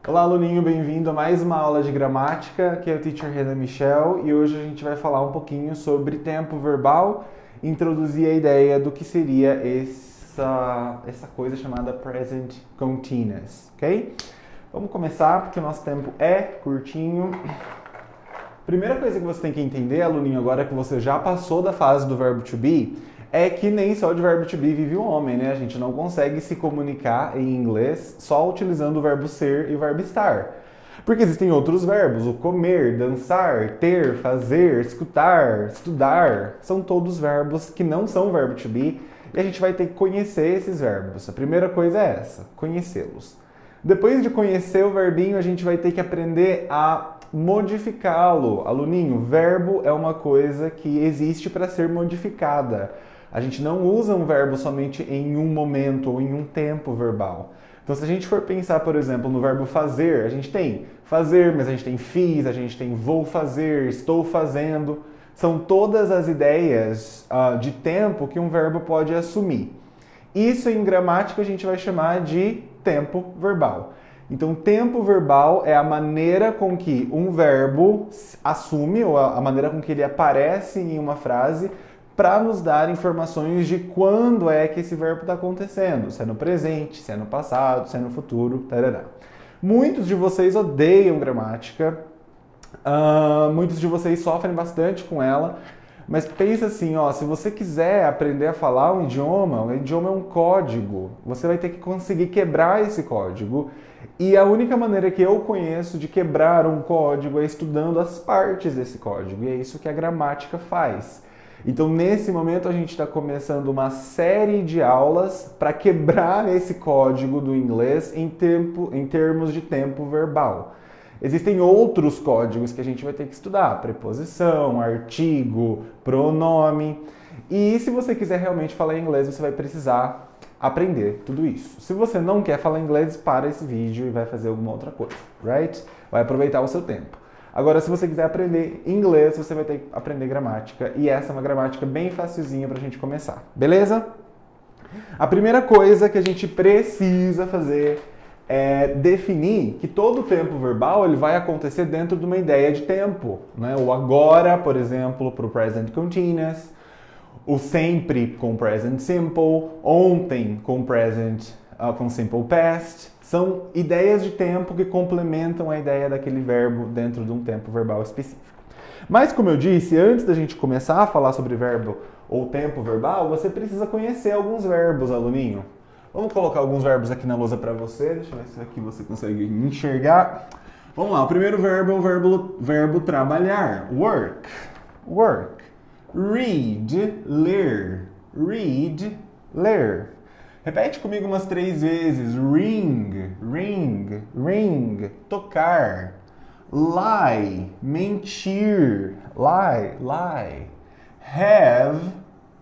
Olá, aluninho, bem-vindo a mais uma aula de gramática. Aqui é o Teacher Renan Michel e hoje a gente vai falar um pouquinho sobre tempo verbal, introduzir a ideia do que seria essa coisa chamada Present Continuous, ok? Vamos começar porque o nosso tempo é curtinho. Primeira coisa que você tem que entender, aluninho, agora que você já passou da fase do verbo to be, é que nem só de verbo to be vive o homem, né? A gente não consegue se comunicar em inglês só utilizando o verbo ser e o verbo estar. Porque existem outros verbos, o comer, dançar, ter, fazer, escutar, estudar. São todos verbos que não são verbo to be e a gente vai ter que conhecer esses verbos. A primeira coisa é essa, conhecê-los. Depois de conhecer o verbinho, a gente vai ter que aprender a modificá-lo. Aluninho, verbo é uma coisa que existe para ser modificada. A gente não usa um verbo somente em um momento ou em um tempo verbal. Então, se a gente for pensar, por exemplo, no verbo fazer, a gente tem fazer, mas a gente tem fiz, a gente tem vou fazer, estou fazendo. São todas as ideias de tempo que um verbo pode assumir. Isso em gramática a gente vai chamar de tempo verbal. Então, tempo verbal é a maneira com que um verbo assume, ou a maneira com que ele aparece em uma frase, para nos dar informações de quando é que esse verbo está acontecendo, se é no presente, se é no passado, se é no futuro, tarará. Muitos de vocês odeiam gramática, muitos de vocês sofrem bastante com ela, mas pensa assim, ó, se você quiser aprender a falar um idioma, o idioma é um código, você vai ter que conseguir quebrar esse código, e a única maneira que eu conheço de quebrar um código é estudando as partes desse código, e é isso que a gramática faz. Então, nesse momento, a gente está começando uma série de aulas para quebrar esse código do inglês em termos de tempo verbal. Existem outros códigos que a gente vai ter que estudar, preposição, artigo, pronome. E se você quiser realmente falar inglês, você vai precisar aprender tudo isso. Se você não quer falar inglês, para esse vídeo e vai fazer alguma outra coisa, right? Vai aproveitar o seu tempo. Agora, se você quiser aprender inglês, você vai ter que aprender gramática. E essa é uma gramática bem facilzinha pra gente começar, beleza? A primeira coisa que a gente precisa fazer é definir que todo o tempo verbal ele vai acontecer dentro de uma ideia de tempo, né? O agora, por exemplo, para o present continuous, o sempre com present simple, ontem com present com simple past. São ideias de tempo que complementam a ideia daquele verbo dentro de um tempo verbal específico. Mas, como eu disse, antes da gente começar a falar sobre verbo ou tempo verbal, você precisa conhecer alguns verbos, aluninho. Vamos colocar alguns verbos aqui na lousa para você. Deixa eu ver se aqui você consegue enxergar. Vamos lá, o primeiro verbo é o verbo trabalhar. Work. Work. Read, ler. Read, ler. Repete comigo umas 3 vezes. Ring, ring, ring. Tocar. Lie, mentir. Lie, lie. Have,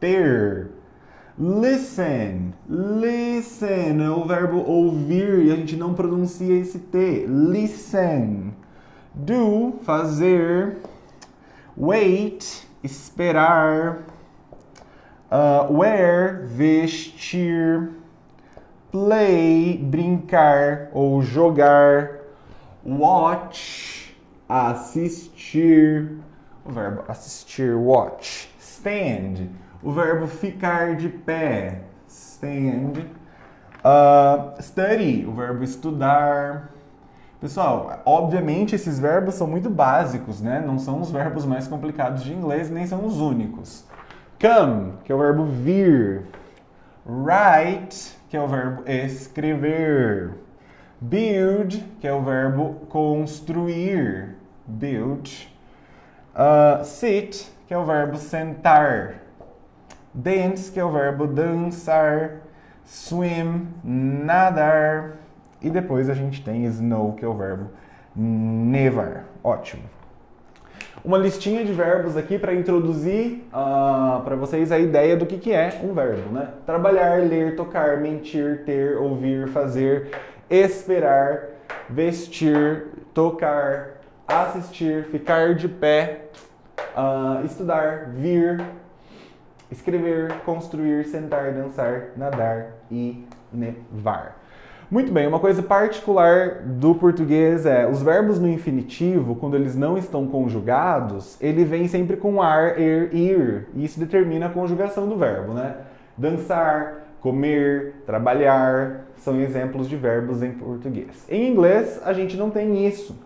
ter. Listen, listen. É o verbo ouvir e a gente não pronuncia esse T. Listen. Do, fazer. Wait, esperar. Wear, vestir. Play, brincar ou jogar. Watch, assistir. O verbo assistir, watch. Stand, o verbo ficar de pé. Stand. Study, o verbo estudar. Pessoal, obviamente esses verbos são muito básicos, né? Não são os verbos mais complicados de inglês, nem são os únicos. Come, que é o verbo vir. Write, que é o verbo escrever. Build, que é o verbo construir. Build. Sit, que é o verbo sentar. Dance, que é o verbo dançar. Swim, nadar. E depois a gente tem snow, que é o verbo nevar. Ótimo. Uma listinha de verbos aqui para introduzir para vocês a ideia do que é um verbo, né? Trabalhar, ler, tocar, mentir, ter, ouvir, fazer, esperar, vestir, tocar, assistir, ficar de pé, estudar, vir, escrever, construir, sentar, dançar, nadar e nevar. Muito bem, uma coisa particular do português é os verbos no infinitivo, quando eles não estão conjugados, ele vem sempre com ar, er, ir. E isso determina a conjugação do verbo, né? Dançar, comer, trabalhar, são exemplos de verbos em português. Em inglês, a gente não tem isso.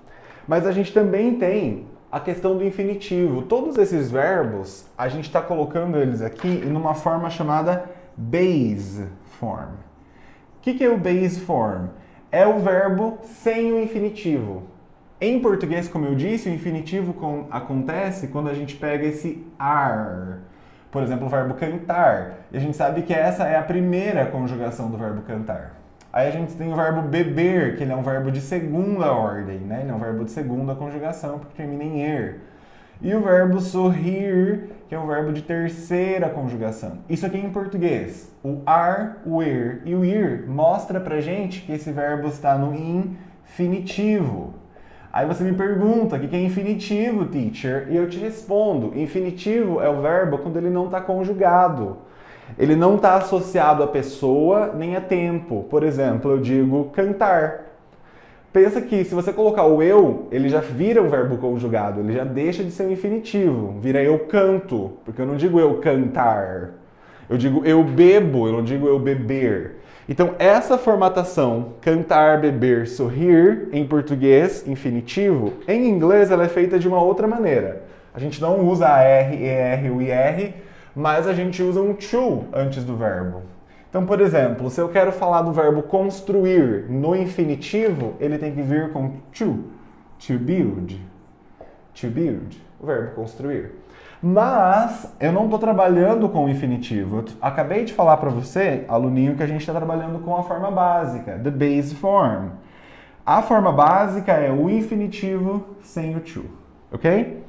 Mas a gente também tem a questão do infinitivo. Todos esses verbos, a gente está colocando eles aqui numa forma chamada base form. O que é o base form? É o verbo sem o infinitivo. Em português, como eu disse, o infinitivo acontece quando a gente pega esse ar. Por exemplo, o verbo cantar. E a gente sabe que essa é a primeira conjugação do verbo cantar. Aí a gente tem o verbo beber, que ele é um verbo de segunda ordem, né? Ele é um verbo de segunda conjugação, porque termina em er. E o verbo sorrir, que é um verbo de terceira conjugação. Isso aqui é em português. O ar, o er e o ir mostra pra gente que esse verbo está no infinitivo. Aí você me pergunta, o que é infinitivo, teacher? E eu te respondo, infinitivo é o verbo quando ele não está conjugado. Ele não está associado a pessoa nem a tempo. Por exemplo, eu digo cantar. Pensa que se você colocar o eu, ele já vira um verbo conjugado, ele já deixa de ser um infinitivo, vira eu canto, porque eu não digo eu cantar, eu digo eu bebo, eu não digo eu beber. Então essa formatação, cantar, beber, sorrir, em português, infinitivo, em inglês ela é feita de uma outra maneira. A gente não usa a R, ER, o IR, mas a gente usa um to antes do verbo. Então, por exemplo, se eu quero falar do verbo construir no infinitivo, ele tem que vir com to build, o verbo construir. Mas eu não estou trabalhando com o infinitivo. Eu acabei de falar para você, aluninho, que a gente está trabalhando com a forma básica, the base form. A forma básica é o infinitivo sem o to, ok?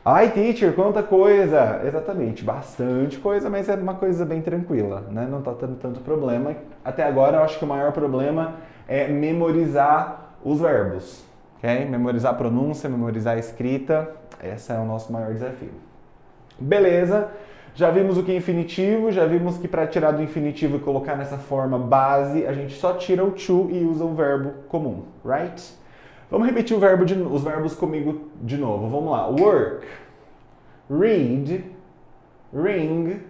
Ai, teacher, quanta coisa! Exatamente, bastante coisa, mas é uma coisa bem tranquila, né? Não está tendo tanto problema. Até agora, eu acho que o maior problema é memorizar os verbos, ok? Memorizar a pronúncia, memorizar a escrita, esse é o nosso maior desafio. Beleza, já vimos o que é infinitivo, já vimos que para tirar do infinitivo e colocar nessa forma base, a gente só tira o to e usa o verbo comum, right? Vamos repetir os verbos comigo de novo. Vamos lá. Work, read, ring,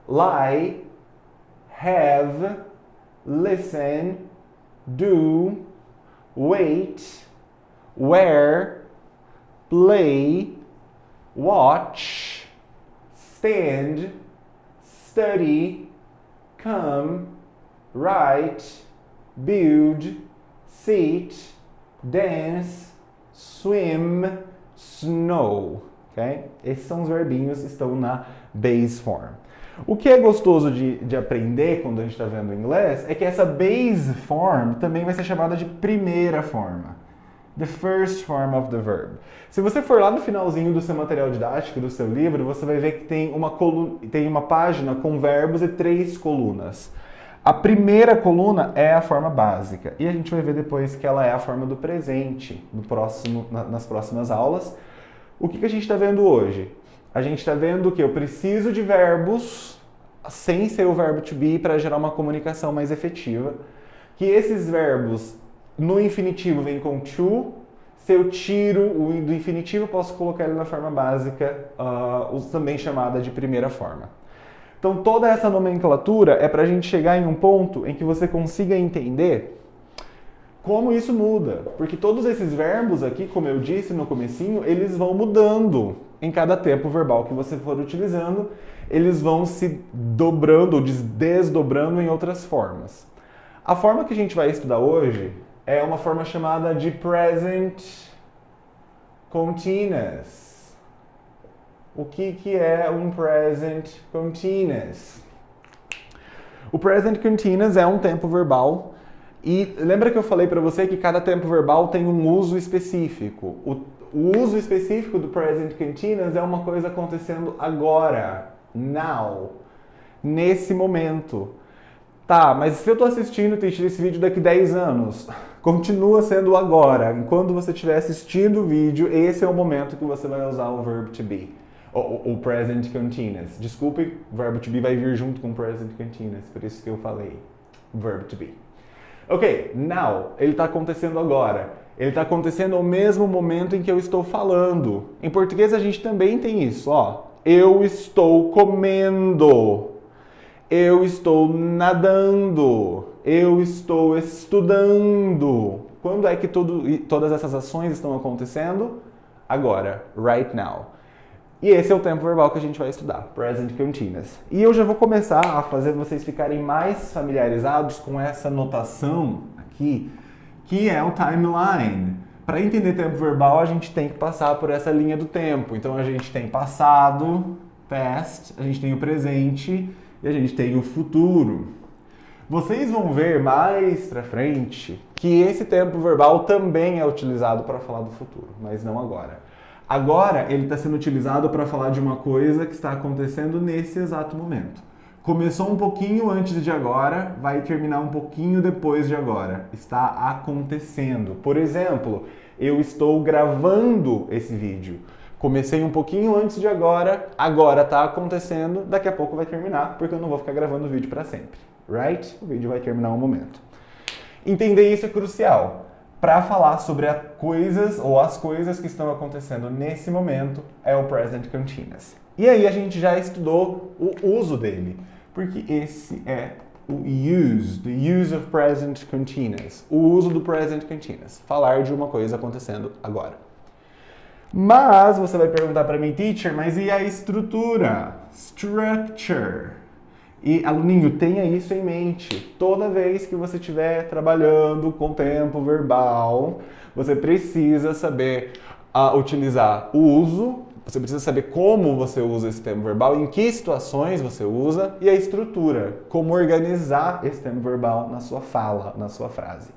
lie, have, listen, do, wait, wear, play, watch, stand, study, come, write, build, sit, dance, swim, snow, ok? Esses são os verbinhos que estão na base form. O que é gostoso de aprender quando a gente está vendo inglês é que essa base form também vai ser chamada de primeira forma. The first form of the verb. Se você for lá no finalzinho do seu material didático, do seu livro, você vai ver que tem uma página com verbos e 3 colunas. A primeira coluna é a forma básica e a gente vai ver depois que ela é a forma do presente nas próximas aulas. O que a gente está vendo hoje? A gente está vendo que eu preciso de verbos sem ser o verbo to be para gerar uma comunicação mais efetiva. Que esses verbos no infinitivo vêm com to. Se eu tiro o do infinitivo, eu posso colocar ele na forma básica, também chamada de primeira forma. Então, toda essa nomenclatura é para a gente chegar em um ponto em que você consiga entender como isso muda. Porque todos esses verbos aqui, como eu disse no comecinho, eles vão mudando em cada tempo verbal que você for utilizando. Eles vão se dobrando ou desdobrando em outras formas. A forma que a gente vai estudar hoje é uma forma chamada de present continuous. O que é um present continuous? O present continuous é um tempo verbal e lembra que eu falei para você que cada tempo verbal tem um uso específico. O uso específico do present continuous é uma coisa acontecendo agora, now, nesse momento. Tá, mas se eu estou assistindo esse vídeo daqui 10 anos, continua sendo agora. Enquanto você estiver assistindo o vídeo, esse é o momento que você vai usar o verbo to be. O present continuous. Desculpe, o verbo to be vai vir junto com o present continuous, por isso que eu falei verbo to be. Ok, now, ele está acontecendo agora. Ele está acontecendo ao mesmo momento em que eu estou falando. Em português a gente também tem isso, ó. Eu estou comendo. Eu estou nadando. Eu estou estudando. Quando é que todas essas ações estão acontecendo? Agora, right now. E esse é o tempo verbal que a gente vai estudar, present continuous. E eu já vou começar a fazer vocês ficarem mais familiarizados com essa notação aqui, que é o timeline. Para entender tempo verbal, a gente tem que passar por essa linha do tempo. Então a gente tem passado, past, a gente tem o presente e a gente tem o futuro. Vocês vão ver mais pra frente que esse tempo verbal também é utilizado para falar do futuro, mas não agora. Agora ele está sendo utilizado para falar de uma coisa que está acontecendo nesse exato momento. Começou um pouquinho antes de agora, vai terminar um pouquinho depois de agora. Está acontecendo. Por exemplo, eu estou gravando esse vídeo. Comecei um pouquinho antes de agora está acontecendo, daqui a pouco vai terminar, porque eu não vou ficar gravando o vídeo para sempre. Right? O vídeo vai terminar um momento. Entender isso é crucial. Para falar sobre as coisas que estão acontecendo nesse momento, é o present continuous. E aí a gente já estudou o uso dele, porque esse é o use, the use of present continuous, o uso do present continuous, falar de uma coisa acontecendo agora. Mas você vai perguntar para mim, teacher, mas e a estrutura? Structure. E, aluninho, tenha isso em mente. Toda vez que você estiver trabalhando com tempo verbal, você precisa saber utilizar o uso, você precisa saber como você usa esse tempo verbal, em que situações você usa, e a estrutura, como organizar esse tempo verbal na sua fala, na sua frase.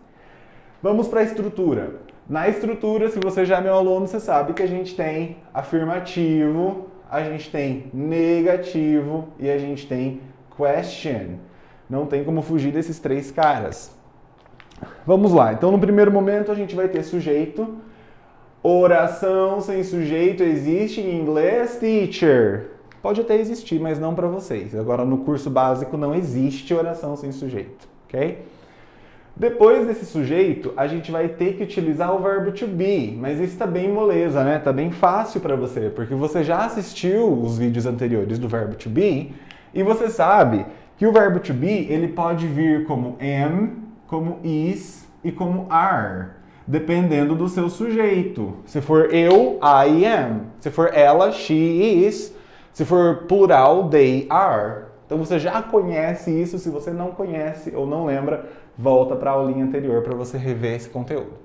Vamos para a estrutura. Na estrutura, se você já é meu aluno, você sabe que a gente tem afirmativo, a gente tem negativo e a gente tem question. Não tem como fugir desses três caras. Vamos lá. Então, no primeiro momento, a gente vai ter sujeito. Oração sem sujeito existe em inglês, teacher? Pode até existir, mas não para vocês. Agora, no curso básico, não existe oração sem sujeito, ok? Depois desse sujeito, a gente vai ter que utilizar o verbo to be, mas isso está bem moleza, né? Tá bem fácil para você, porque você já assistiu os vídeos anteriores do verbo to be, e você sabe que o verbo to be, ele pode vir como am, como is e como are, dependendo do seu sujeito. Se for eu, I am. Se for ela, she is. Se for plural, they are. Então você já conhece isso. Se você não conhece ou não lembra, volta para a aulinha anterior para você rever esse conteúdo.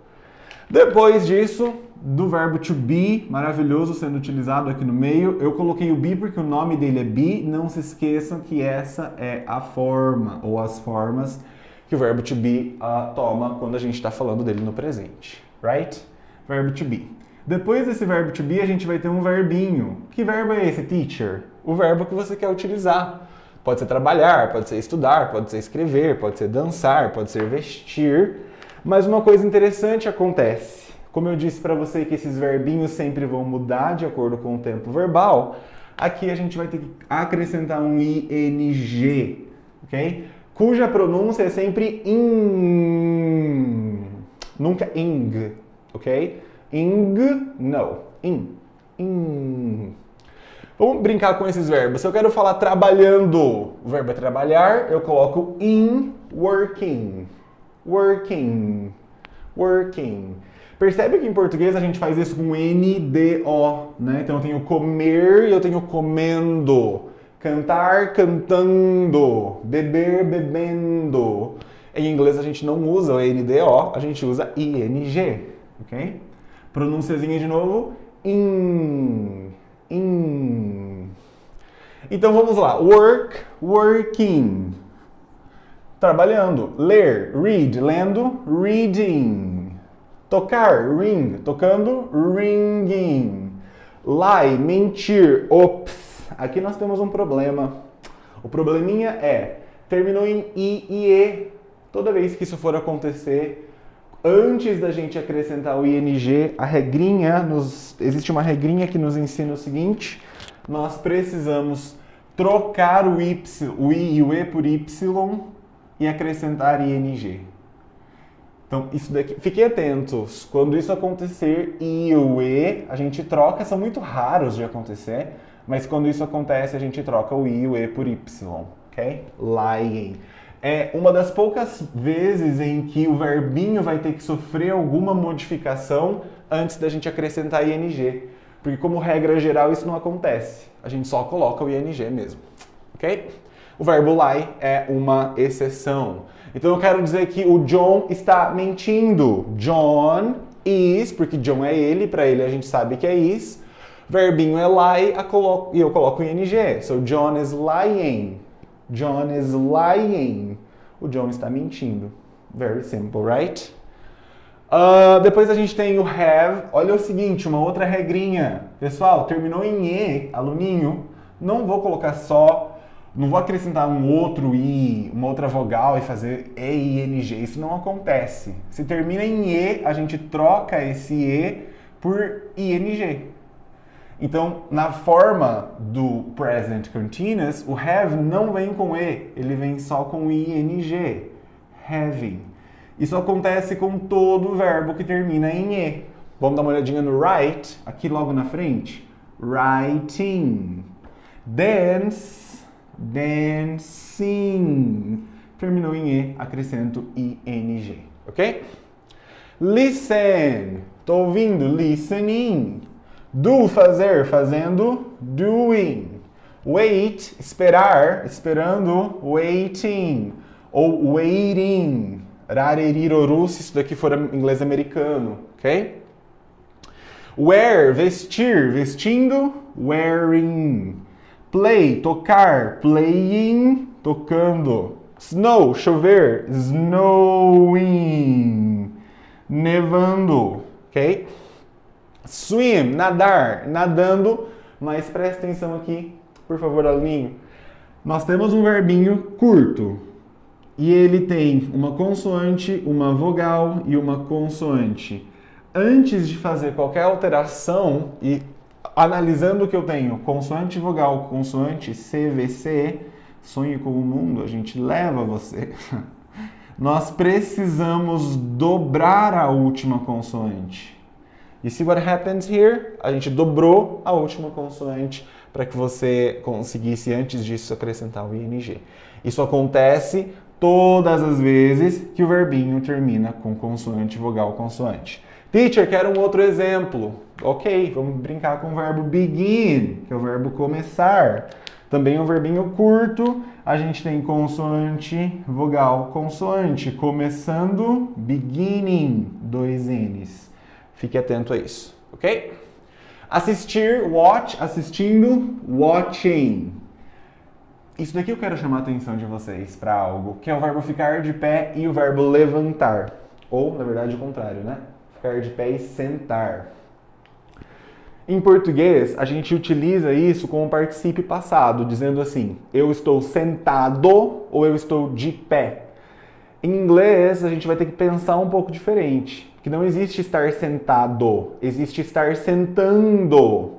Depois disso, do verbo to be, maravilhoso sendo utilizado aqui no meio, eu coloquei o be porque o nome dele é be. Não se esqueçam que essa é a forma ou as formas que o verbo to be toma quando a gente está falando dele no presente. Right? Verbo to be. Depois desse verbo to be, a gente vai ter um verbinho. Que verbo é esse, teacher? O verbo que você quer utilizar. Pode ser trabalhar, pode ser estudar, pode ser escrever, pode ser dançar, pode ser vestir. Mas uma coisa interessante acontece. Como eu disse para você que esses verbinhos sempre vão mudar de acordo com o tempo verbal, aqui a gente vai ter que acrescentar um ing, ok? Cuja pronúncia é sempre in, nunca ing, ok? Ing, não, in. Vamos brincar com esses verbos. Se eu quero falar trabalhando, o verbo é trabalhar, eu coloco in working. Working. Percebe que em português a gente faz isso com NDO, né? Então eu tenho comer e eu tenho comendo. Cantar, cantando. Beber, bebendo. Em inglês a gente não usa o NDO, a gente usa ING, ok? Pronunciazinha de novo. In. Então vamos lá. Work, working. Trabalhando. Ler, read, lendo, reading. Tocar, ring, tocando, ringing. Lie, mentir, ops. Aqui nós temos um problema. O probleminha é, terminou em I e E. Toda vez que isso for acontecer, antes da gente acrescentar o ING, existe uma regrinha que nos ensina o seguinte: nós precisamos trocar o I e o E por Y e acrescentar ING. Então, isso daqui, fiquem atentos. Quando isso acontecer, I e o E, a gente troca, são muito raros de acontecer, mas quando isso acontece, a gente troca o I e o E por Y, ok? Lying. É uma das poucas vezes em que o verbinho vai ter que sofrer alguma modificação antes da gente acrescentar ing. Porque, como regra geral, isso não acontece. A gente só coloca o ing mesmo, ok? O verbo lie é uma exceção. Então, eu quero dizer que o John está mentindo. John is, porque John é ele, para ele a gente sabe que é is. Verbinho é lie, e eu coloco ing. So, John is lying. John is lying. O John está mentindo. Very simple, right? Depois a gente tem o have. Olha o seguinte, uma outra regrinha. Pessoal, terminou em E, aluninho, não vou colocar só, não vou acrescentar um outro I, uma outra vogal e fazer E-I-N-G. Isso não acontece. Se termina em E, a gente troca esse E por ING. Então, na forma do present continuous, o have não vem com E, ele vem só com ing, having. Isso acontece com todo verbo que termina em E. Vamos dar uma olhadinha no write, aqui logo na frente. Writing. Dance, dancing. Terminou em E, acrescento ing, ok? Listen. Tô ouvindo, listening. Do, fazer, fazendo, doing. Wait, esperar, esperando, waiting. Ou waiting. Rareriroru, se isso daqui for inglês americano, ok? Wear, vestir, vestindo, wearing. Play, tocar, playing, tocando. Snow, chover, snowing. Nevando, ok? Swim, nadar, nadando, mas presta atenção aqui, por favor, aluninho. Nós temos um verbinho curto e ele tem uma consoante, uma vogal e uma consoante. Antes de fazer qualquer alteração e analisando o que eu tenho, consoante, vogal, consoante, CVC, sonhe com o mundo, a gente leva você. Nós precisamos dobrar a última consoante. You see what happens here? A gente dobrou a última consoante para que você conseguisse, antes disso, acrescentar o ing. Isso acontece todas as vezes que o verbinho termina com consoante, vogal, consoante. Teacher, quero um outro exemplo. Ok, vamos brincar com o verbo begin, que é o verbo começar. Também é um verbinho curto. A gente tem consoante, vogal, consoante. Começando, beginning, 2 N's. Fique atento a isso, ok? Assistir, watch, assistindo, watching. Isso daqui eu quero chamar a atenção de vocês para algo, que é o verbo ficar de pé e o verbo levantar. Ou, na verdade, o contrário, né? Ficar de pé e sentar. Em português, a gente utiliza isso como particípio passado, dizendo assim, eu estou sentado ou eu estou de pé. Em inglês, a gente vai ter que pensar um pouco diferente. Que não existe estar sentado, existe estar sentando.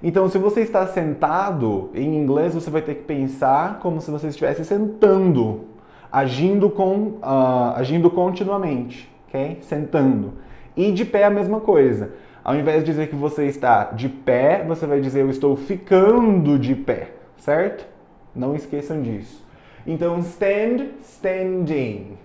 Então, se você está sentado, em inglês você vai ter que pensar como se você estivesse sentando, agindo continuamente, ok? Sentando. E de pé a mesma coisa. Ao invés de dizer que você está de pé, você vai dizer eu estou ficando de pé, certo? Não esqueçam disso. Então, stand, standing.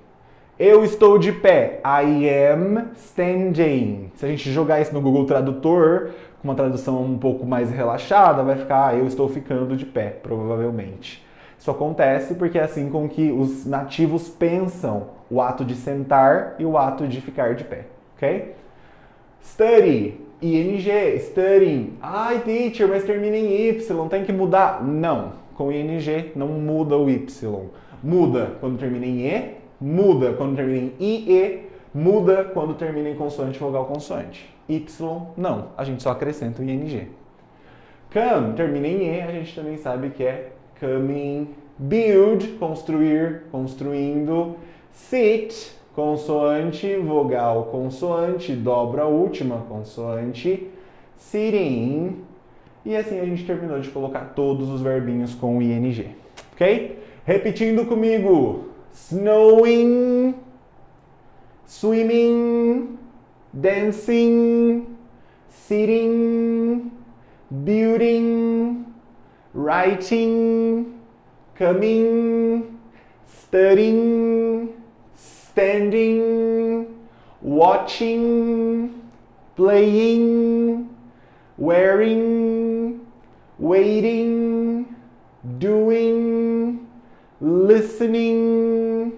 Eu estou de pé. I am standing. Se a gente jogar isso no Google Tradutor, com uma tradução um pouco mais relaxada, vai ficar eu estou ficando de pé, provavelmente. Isso acontece porque é assim com que os nativos pensam o ato de sentar e o ato de ficar de pé, ok? Study, ing, studying. Ai, teacher, mas termina em Y, tem que mudar? Não, com ing não muda o Y. Muda quando termina em E, muda quando termina em IE, muda quando termina em consoante, vogal, consoante. Y, não. A gente só acrescenta o ing. Come, termina em E, a gente também sabe que é coming. Build, construir, construindo. Sit, consoante, vogal, consoante, dobra a última consoante. Sitting. E assim a gente terminou de colocar todos os verbinhos com o ing. Ok? Repetindo comigo. Snowing, swimming, dancing, sitting, building, writing, coming, studying, standing, watching, playing, wearing, waiting, doing, listening,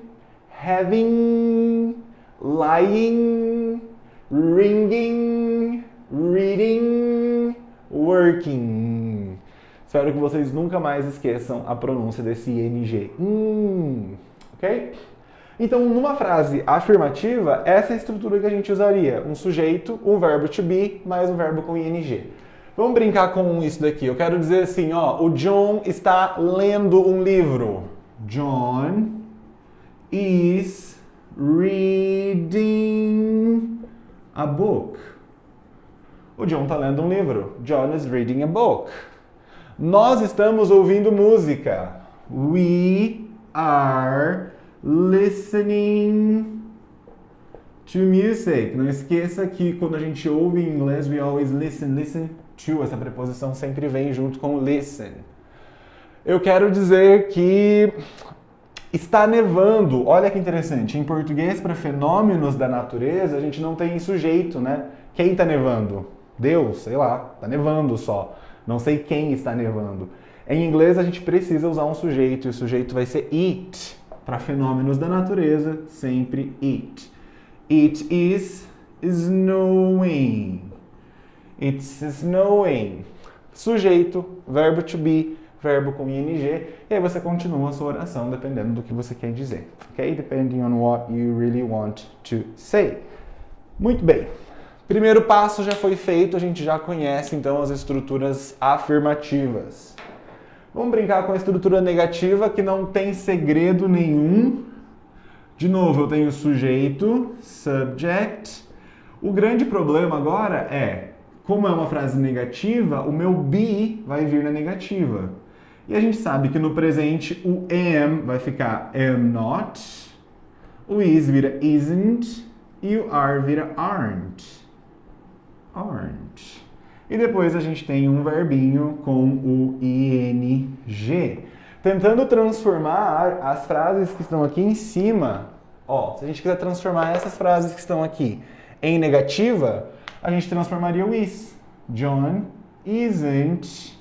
having, lying, ringing, reading, working. Espero que vocês nunca mais esqueçam a pronúncia desse ing. Ok? Então, numa frase afirmativa, essa é a estrutura que a gente usaria. Um sujeito, um verbo to be, mais um verbo com ing. Vamos brincar com isso daqui. Eu quero dizer assim, ó, o John está lendo um livro. John is reading a book. O John está lendo um livro. John is reading a book. Nós estamos ouvindo música. We are listening to music. Não esqueça que quando a gente ouve em inglês, we always listen to. Essa preposição sempre vem junto com listen. Eu quero dizer que está nevando. Olha que interessante. Em português, para fenômenos da natureza, a gente não tem sujeito, né? Quem está nevando? Deus, sei lá. Está nevando só. Não sei quem está nevando. Em inglês, a gente precisa usar um sujeito. E o sujeito vai ser it. Para fenômenos da natureza, sempre it. It is snowing. It's snowing. Sujeito, verbo to be, verbo com ing. E aí você continua a sua oração dependendo do que você quer dizer. Ok? Depending on what you really want to say. Muito bem. Primeiro passo já foi feito, a gente já conhece então as estruturas afirmativas. Vamos brincar com a estrutura negativa que não tem segredo nenhum. De novo, eu tenho sujeito, subject. O grande problema agora é, como é uma frase negativa, o meu be vai vir na negativa. E a gente sabe que no presente o am vai ficar am not, o is vira isn't e o are vira aren't. Aren't. E depois a gente tem um verbinho com o ing. Tentando transformar as frases que estão aqui em cima, ó, se a gente quiser transformar essas frases que estão aqui em negativa, a gente transformaria o is. John isn't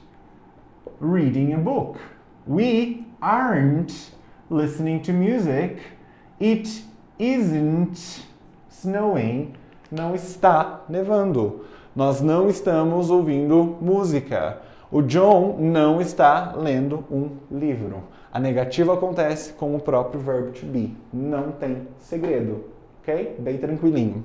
reading a book. We aren't listening to music. It isn't snowing. Não está nevando. Nós não estamos ouvindo música. O John não está lendo um livro. A negativa acontece com o próprio verbo to be. Não tem segredo. Ok? Bem tranquilinho.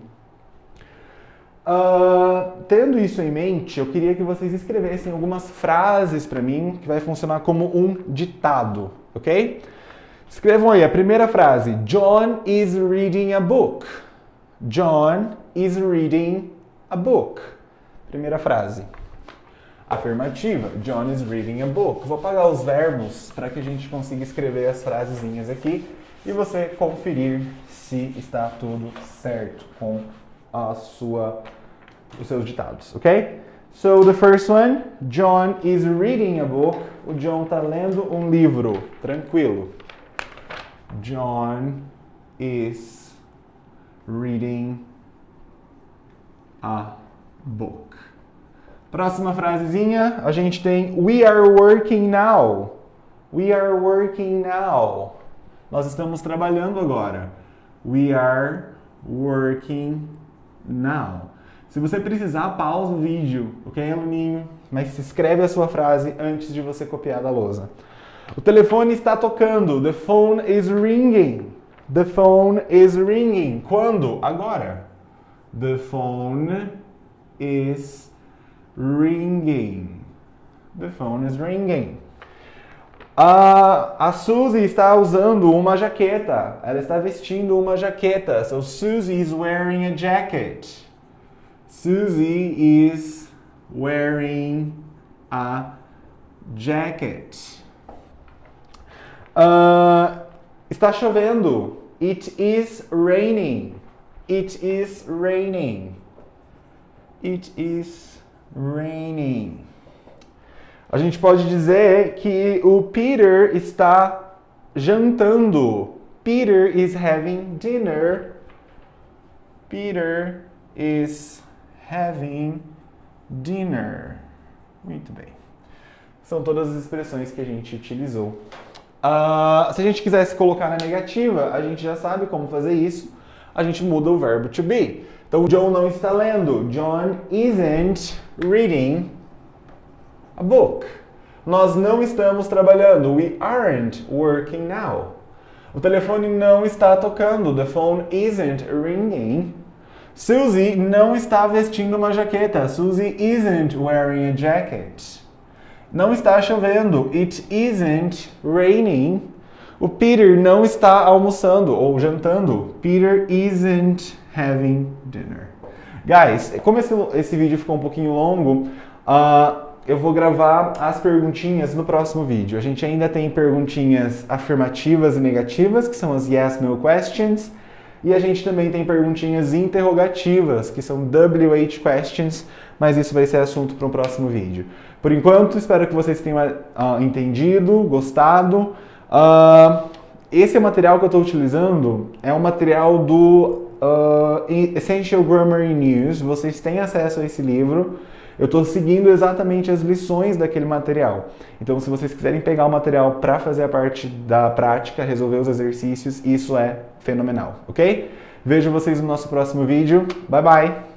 Tendo isso em mente, eu queria que vocês escrevessem algumas frases para mim que vai funcionar como um ditado. Ok? Escrevam aí a primeira frase. John is reading a book. John is reading a book. Primeira frase. Afirmativa. John is reading a book. Vou apagar os verbos para que a gente consiga escrever as frasezinhas aqui e você conferir se está tudo certo com os seus ditados, ok? So the first one, John is reading a book. O John está lendo um livro. Tranquilo. John is reading a book. Próxima frasezinha, a gente tem We are working now. We are working now. Nós estamos trabalhando agora. We are working now. Se você precisar, pausa o vídeo, ok, aluninho? Mas escreve a sua frase antes de você copiar da lousa. O telefone está tocando. The phone is ringing. The phone is ringing. Quando? Agora. The phone is ringing. The phone is ringing. A Suzy está usando uma jaqueta. Ela está vestindo uma jaqueta. So Suzy is wearing a jacket. Suzy is wearing a jacket. Está chovendo. It is raining. It is raining. It is raining. A gente pode dizer que o Peter está jantando. Peter is having dinner. Peter is having dinner. Muito bem. São todas as expressões que a gente utilizou. Se a gente quisesse colocar na negativa, a gente já sabe como fazer isso. A gente muda o verbo to be. Então, John não está lendo. John isn't reading a book. Nós não estamos trabalhando. We aren't working now. O telefone não está tocando. The phone isn't ringing. Susie não está vestindo uma jaqueta. Susie isn't wearing a jacket. Não está chovendo. It isn't raining. O Peter não está almoçando ou jantando. Peter isn't having dinner. Guys, como esse vídeo ficou um pouquinho longo, eu vou gravar as perguntinhas no próximo vídeo. A gente ainda tem perguntinhas afirmativas e negativas, que são as yes, no questions. E a gente também tem perguntinhas interrogativas, que são WH questions, mas isso vai ser assunto para um próximo vídeo. Por enquanto, espero que vocês tenham entendido, gostado. Esse material que eu estou utilizando é um material do Essential Grammar in News. Vocês têm acesso a esse livro. Eu estou seguindo exatamente as lições daquele material. Então, se vocês quiserem pegar o material para fazer a parte da prática, resolver os exercícios, isso é fenomenal, ok? Vejo vocês no nosso próximo vídeo. Bye, bye!